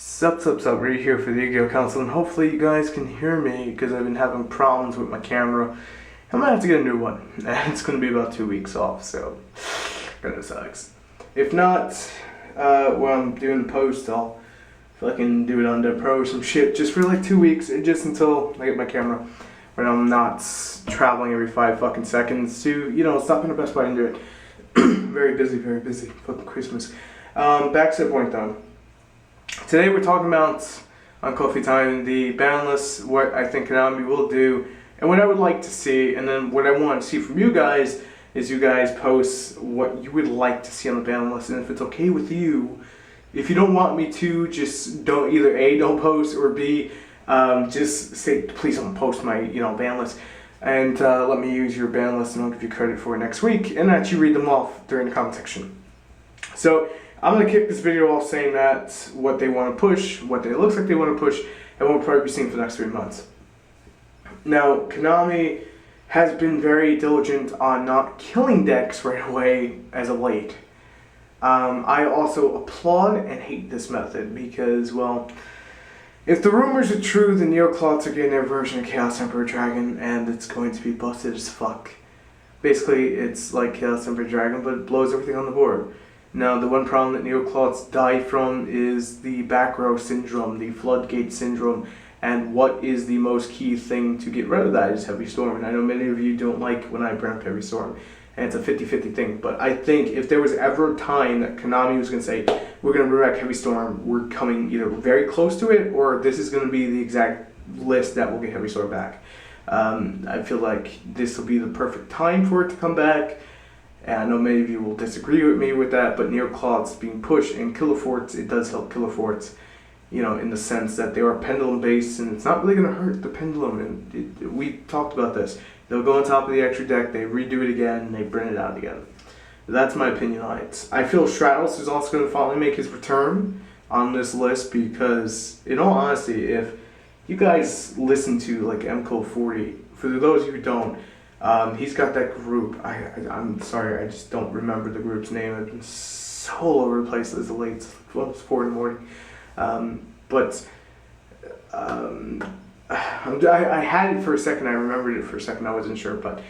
Sup, right here for the Yu-Gi-Oh! And hopefully you guys can hear me because I've been having problems with my camera. I might have to get a new one, and it's going to be about 2 weeks off, so kinda sucks. If not, while I'm doing the post, I'll fucking do it on the Pro or some shit just for like 2 weeks, just until I get my camera, when I'm not traveling every 5 fucking seconds to, stop in the Best Buy and do it. Very busy, fucking Christmas. Back to the point though. Today we're talking about, on Coffee Time, the Banlist, what I think Konami will do, and what I would like to see, and then what I want to see from you guys is you guys post what you would like to see on the Banlist, and if it's okay with you, if you don't want me to, just don't, either A, don't post, or B, just say, please don't post my, Banlist, and let me use your Banlist and I'll give you credit for it next week, and actually read them off during the comment section. So, I'm going to kick this video off saying that what they want to push, what it looks like they want to push, and what we'll probably be seeing for the next 3 months. Now, Konami has been very diligent on not killing decks right away as of late. I also applaud and hate this method because, well, if the rumors are true, the Neoclots are getting their version of Chaos Emperor Dragon, and it's going to be busted as fuck. Basically, it's like Chaos Emperor Dragon, but it blows everything on the board. Now, the one problem that Neoclots die from is the back row syndrome, the floodgate syndrome, and what is the most key thing to get rid of that is Heavy Storm. And I know many of you don't like when I bring up Heavy Storm, and it's a 50-50 thing, but I think if there was ever a time that Konami was going to say, we're going to bring back Heavy Storm, we're coming either very close to it, or this is going to be the exact list that will get Heavy Storm back. I feel like this will be the perfect time for it to come back. And I know many of you will disagree with me with that, but Neoclots being pushed, and Killer Forts, it does help Killer Forts, in the sense that they are pendulum based, and it's not really going to hurt the pendulum. And we talked about this. They'll go on top of the extra deck, they redo it again, and they bring it out again. That's my opinion on it. I feel STRATOS is also going to finally make his return on this list because, in all honesty, if you guys listen to like MCO 40, for those of you who don't, he's got that group. I'm sorry, I just don't remember the group's name. I've been so all over the place as of late. It's 4 in the morning. I had it for a second. I remembered it for a second. I wasn't sure, but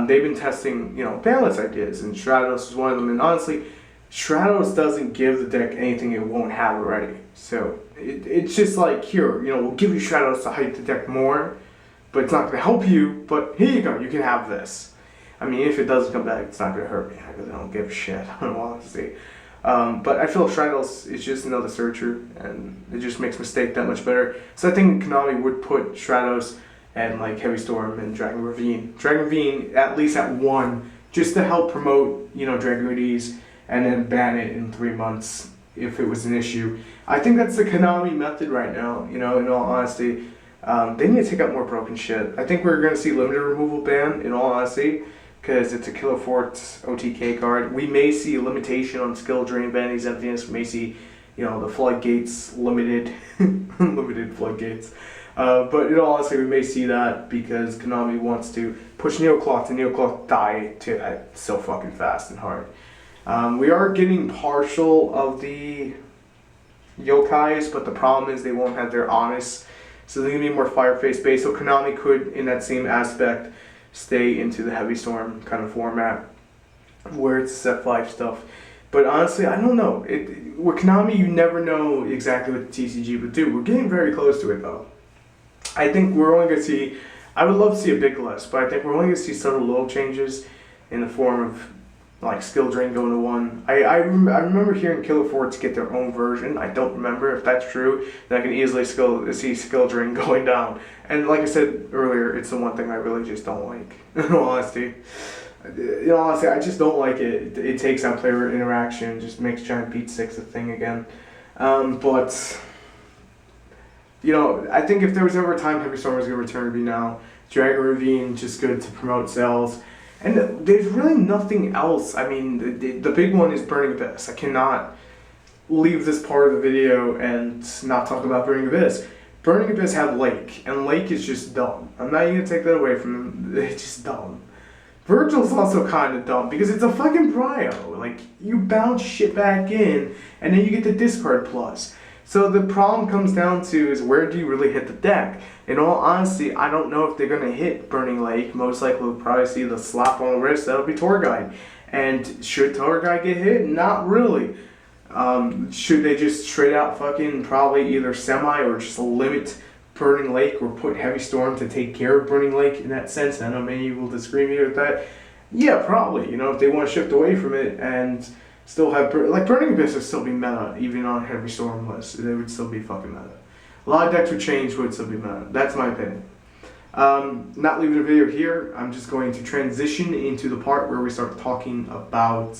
they've been testing, Banlist ideas, and STRATOS is one of them. And honestly, STRATOS doesn't give the deck anything it won't have already. So it's just like, here, we'll give you STRATOS to hype the deck more. But it's not going to help you, but here you go, you can have this. I mean, if it doesn't come back, it's not going to hurt me. I really don't give a shit, I don't want to see. But I feel STRATOS is just another searcher, and it just makes Mistake that much better. So I think Konami would put STRATOS and like Heavy Storm and Dragon Ravine. Dragon Ravine at least at 1, just to help promote, Dragoonies, and then ban it in 3 months if it was an issue. I think that's the Konami method right now, in all honesty. They need to take out more broken shit. I think we're going to see limited removal ban, in all honesty, because it's a Killer Forts OTK card. We may see a limitation on skill drain VANITY'S emptiness. We may see, the floodgates limited, limited floodgates. But in all honesty, we may see that because Konami wants to push Neoclots, and Neoclots die to that so fucking fast and hard. We are getting partial of the yokais, but the problem is they won't have their honest. So they're going to be more Fireface based. So Konami could, in that same aspect, stay into the Heavy Storm kind of format where it's set 5 stuff. But honestly, I don't know. With Konami, you never know exactly what the TCG would do. We're getting very close to it though. I think we're only going to see, I would love to see a big list, but I think we're only going to see several little changes in the form of like skill drain going to 1. I remember hearing Killer Forts get their own version. I don't remember if that's true. Then I can easily see skill drain going down. And like I said earlier, it's the one thing I really just don't like. In all honesty, I just don't like it. It takes out player interaction, just makes Giant Beat 6 a thing again. But I think if there was ever a time Heavy Storm was going to return, it'd be now. Dragon Ravine, just good to promote sales. And there's really nothing else. I mean, the big one is Burning Abyss. I cannot leave this part of the video and not talk about Burning Abyss. Burning Abyss had Lake, and Lake is just dumb. I'm not even going to take that away from him. It's just dumb. Virgil's also kind of dumb because it's a fucking prio. Like, you bounce shit back in, and then you get the discard plus. So the problem comes down to is where do you really hit the deck? In all honesty, I don't know if they're going to hit Burning Lake. Most likely we'll probably see the slap on the wrist. That'll be Tour Guide. And should Tour Guide get hit? Not really. Should they just straight out fucking probably either semi or just limit Burning Lake or put Heavy Storm to take care of Burning Lake in that sense? I know many will disagree with me with that. Yeah, probably. You know, if they want to shift away from it and still have like Burning Abyss would still be meta even on Heavy Storm list. They would still be fucking meta. A lot of decks would change, would still be meta. That's my opinion. Not leaving the video here. I'm just going to transition into the part where we start talking about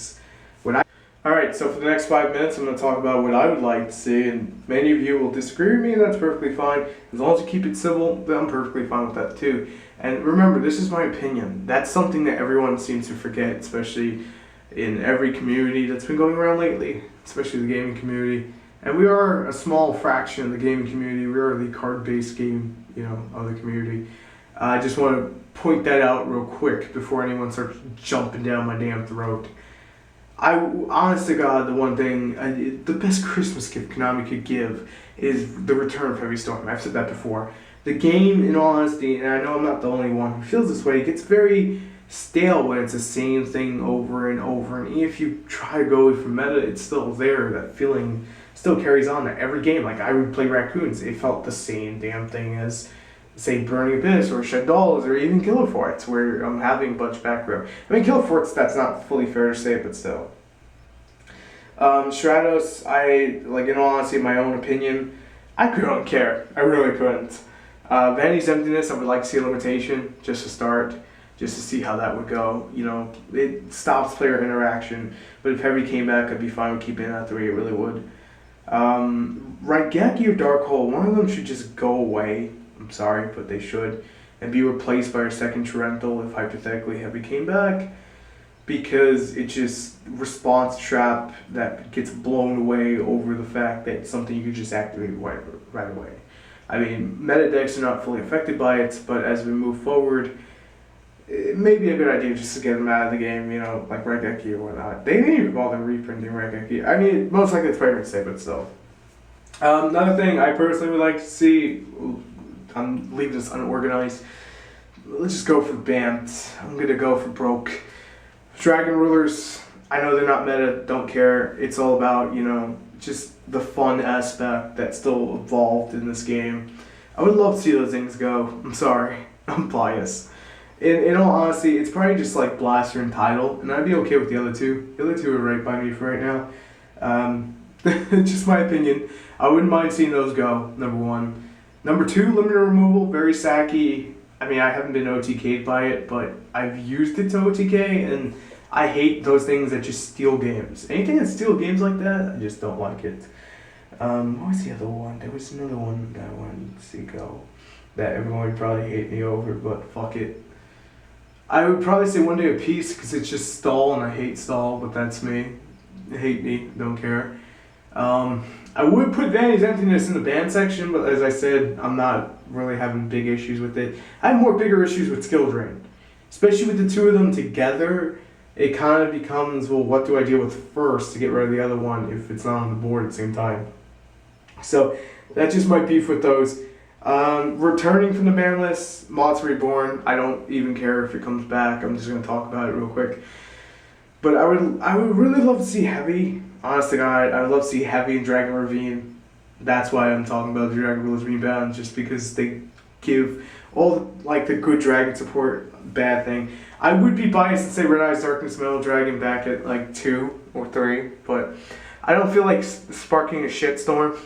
what I. Alright, so for the next 5 minutes, I'm going to talk about what I would like to see, and many of you will disagree with me, and that's perfectly fine. As long as you keep it civil, then I'm perfectly fine with that too. And remember, this is my opinion. That's something that everyone seems to forget, especially in every community that's been going around lately, especially the gaming community. And we are a small fraction of the gaming community. We are the card-based game, of the community. I just want to point that out real quick before anyone starts jumping down my damn throat. Honest to God, the one thing, the best Christmas gift Konami could give is the return of Heavy Storm. I've said that before. The game, in all honesty, and I know I'm not the only one who feels this way, it gets very stale when it's the same thing over and over. And if you try to go away from meta, it's still there. That feeling still carries on at every game. Like I would play Raccoons, it felt the same damn thing as, say, Burning Abyss or Shed Dolls or even Killer Forts, where I'm having a bunch back row. I mean, Killer Forts, that's not fully fair to say, but still. STRATOS, in all honesty, my own opinion, I couldn't care. I really couldn't. VANITY'S Emptiness, I would like to see a limitation, just to start, just to see how that would go. It stops player interaction, but if Heavy came back, I'd be fine with keeping it at 3, it really would. Raigeki or Dark-Hole, one of them should just go away. I'm sorry, but they should. And be replaced by a second Torrential if hypothetically Heavy came back. Because it's just response trap that gets blown away over the fact that it's something you could just activate right away. I mean, meta decks are not fully affected by it, but as we move forward, it may be a good idea just to get them out of the game, like Raigeki or whatnot. They didn't even bother reprinting Raigeki. I mean, most likely it's probably safe, but still. Another thing I personally would like to see, I'm leaving this unorganized. Let's just go for Bamped. I'm going to go for Broke. Dragon Rulers, I know they're not meta, don't care. It's all about, just the fun aspect that's still evolved in this game. I would love to see those things go. I'm sorry, I'm biased. In all honesty, it's probably just like Blaster and Tidal, and I'd be okay with the other two. The other two are right by me for right now. Just my opinion. I wouldn't mind seeing those go, number one. Number two, Limiter Removal, very sacky. I mean, I haven't been OTK'd by it, but I've used it to OTK, and I hate those things that just steal games. Anything that steals games like that, I just don't like it. What was the other one? There was another one that I wanted to see go that everyone would probably hate me over, but fuck it. I would probably say One Day of Peace because it's just stall, and I hate stall, but that's me. Hate me, don't care. I would put VANITY'S Emptiness in the ban section, but as I said, I'm not really having big issues with it. I have more bigger issues with Skill Drain. Especially with the two of them together, it kind of becomes, well, what do I deal with first to get rid of the other one if it's not on the board at the same time? So, that's just my beef with those. Returning from the ban list, Mods Reborn, I don't even care if it comes back. I'm just going to talk about it real quick. But I would really love to see Heavy. Honest to God, I would love to see Heavy and Dragon Ravine. That's why I'm talking about the Dragon Rulers rebound, just because they give all the good dragon support. Bad thing. I would be biased and say Red Eyes Darkness Metal Dragon back at 2 or 3, but I don't feel like sparking a shitstorm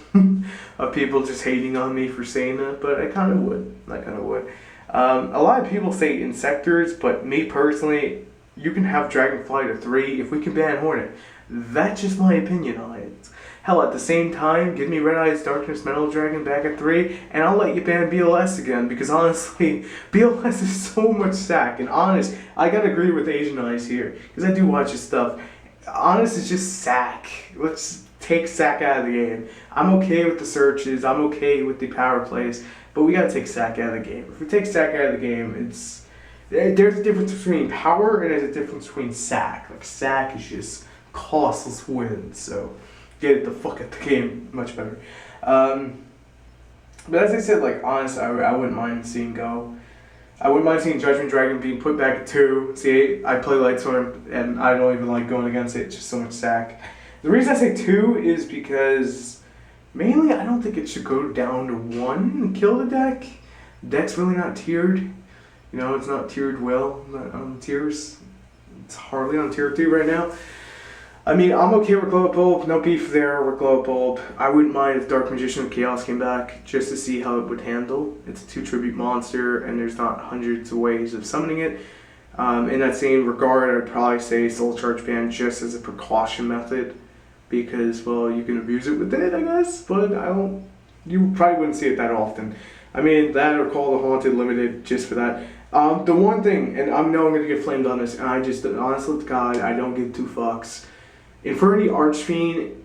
of people just hating on me for saying that, but I kind of would. A lot of people say Insectors, but me personally, you can have Dragonfly to 3 if we can ban Hornet. That's just my opinion on it. Hell, at the same time, give me Red Eyes Darkness Metal Dragon back at 3, and I'll let you ban BLS again, because honestly, BLS is so much sack, and honest, I gotta agree with Asian Eyes here, because I do watch his stuff. Honest is just sack. Let's take sack out of the game. I'm okay with the searches, I'm okay with the power plays, but we gotta take sack out of the game. If we take sack out of the game, there's a difference between power and there's a difference between sack. Like, sack is just costless wins, so get it the fuck out the game, much better. But as I said, like, honestly, I wouldn't mind seeing Go. I wouldn't mind seeing Judgment Dragon being put back at 2. See, I play Lightstorm, and I don't even like going against it. It's just so much stack. The reason I say 2 is because, mainly, I don't think it should go down to 1 and kill the deck. The deck's really not tiered. You know, it's not tiered well, not on tiers. It's hardly on tier 2 right now. I mean, I'm okay with Glow Up Bulb, no beef there with Glow Up Bulb. I wouldn't mind if Dark Magician of Chaos came back, just to see how it would handle. It's a 2 tribute monster, and there's not hundreds of ways of summoning it. In that same regard, I'd probably say Soul Charge Ban just as a precaution method, because, well, you can abuse it with it, I guess, but you probably wouldn't see it that often. I mean, that or Call the Haunted Limited, just for that. The one thing, and I know I'm going to get flamed on this, and I just, honestly to God, I don't give 2 fucks. Infernity Archfiend,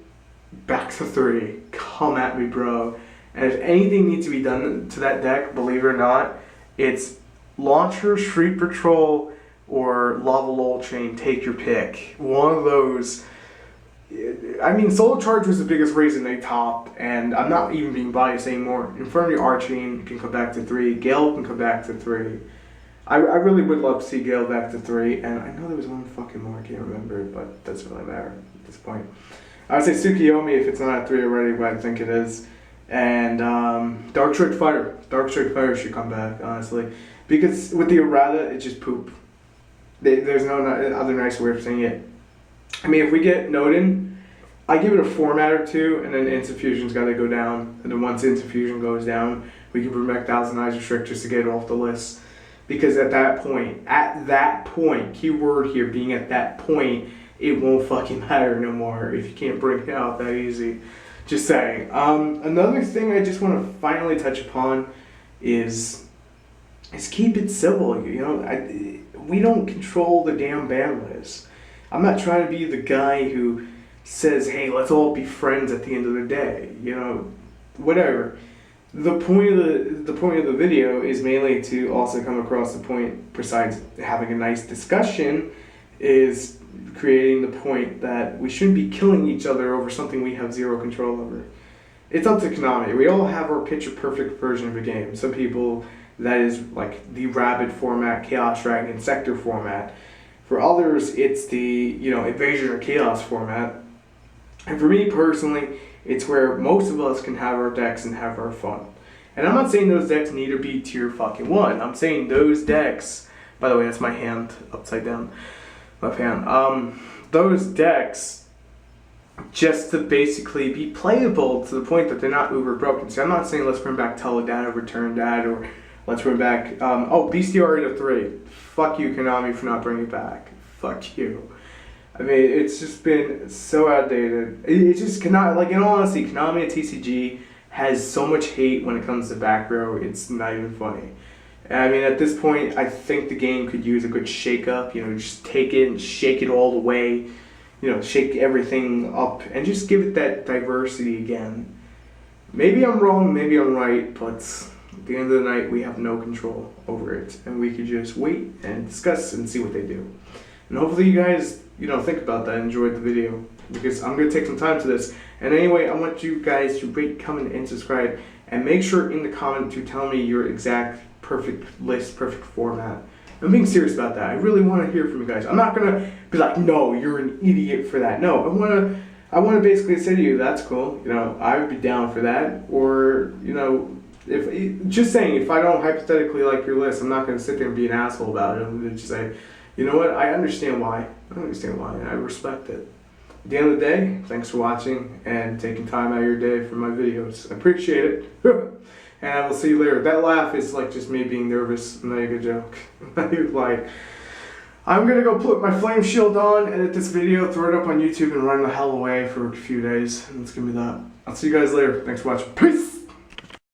back to 3. Come at me, bro. And if anything needs to be done to that deck, believe it or not, it's Launcher, Street Patrol, or Lava Lol Chain. Take your pick. One of those. I mean, Soul Charge was the biggest reason they topped, and I'm not even being biased anymore. Infernity Archfiend can come back to 3. Gale can come back to 3. I really would love to see Gale back to 3, and I know there was one fucking more, I can't remember, but it doesn't really matter at this point. I would say Tsukiyomi if it's not at 3 already, but I think it is. And Dark Strike Fighter. Dark Strike Fighter should come back, honestly. Because with the errata, it's just poop. There's no other nice way of saying it. I mean, if we get Nodin, I give it a format or 2, and then Insuffusion's got to go down. And then once Insuffusion goes down, we can bring back Thousand Eyes Restrict just to get it off the list. Because at that point, keyword here being at that point, it won't fucking matter no more if you can't bring it out that easy. Just saying. Another thing I just want to finally touch upon is keep it civil. You know, we don't control the damn ban list. I'm not trying to be the guy who says, hey, let's all be friends at the end of the day. You know, whatever. The point of the video is mainly to also come across the point, besides having a nice discussion, is creating the point that we shouldn't be killing each other over something we have zero control over. It's up to Konami. We all have our picture-perfect version of a game. Some people, that is like the Rabid format, Chaos Dragon, Sector format. For others, it's the, you know, Invasion or Chaos format. And for me personally, it's where most of us can have our decks and have our fun. And I'm not saying those decks need to be tier fucking 1. I'm saying those decks, by the way, that's my hand upside down, left hand. Those decks, just to basically be playable to the point that they're not uber broken. See, I'm not saying let's bring back Teledad, Return Dad, or let's bring back, Bestiary to 3. Fuck you, Konami, for not bringing it back. Fuck you. I mean, it's just been so outdated. It's just Konami, like in all honesty, Konami and TCG has so much hate when it comes to back row, it's not even funny. And I mean, at this point, I think the game could use a good shake-up, you know, just take it and shake it all the way, you know, shake everything up, and just give it that diversity again. Maybe I'm wrong, maybe I'm right, but at the end of the night, we have no control over it, and we could just wait and discuss and see what they do. And hopefully you guys, you know, think about that and enjoyed the video, because I'm going to take some time to this. And anyway, I want you guys to rate, comment, and subscribe, and make sure in the comment to tell me your exact perfect list, perfect format. I'm being serious about that. I really want to hear from you guys. I'm not going to be like, no, you're an idiot for that. No, I want to basically say to you, that's cool. You know, I would be down for that. Or, you know, just saying, if I don't hypothetically like your list, I'm not going to sit there and be an asshole about it. I'm going to just say, you know what, I understand why. And I respect it. At the end of the day, thanks for watching and taking time out of your day for my videos. I appreciate it. And I will see you later. That laugh is like just me being nervous. Not a good joke. Like, I'm going to go put my flame shield on, edit this video, throw it up on YouTube, and run the hell away for a few days. And it's going to be that. I'll see you guys later. Thanks for watching. Peace!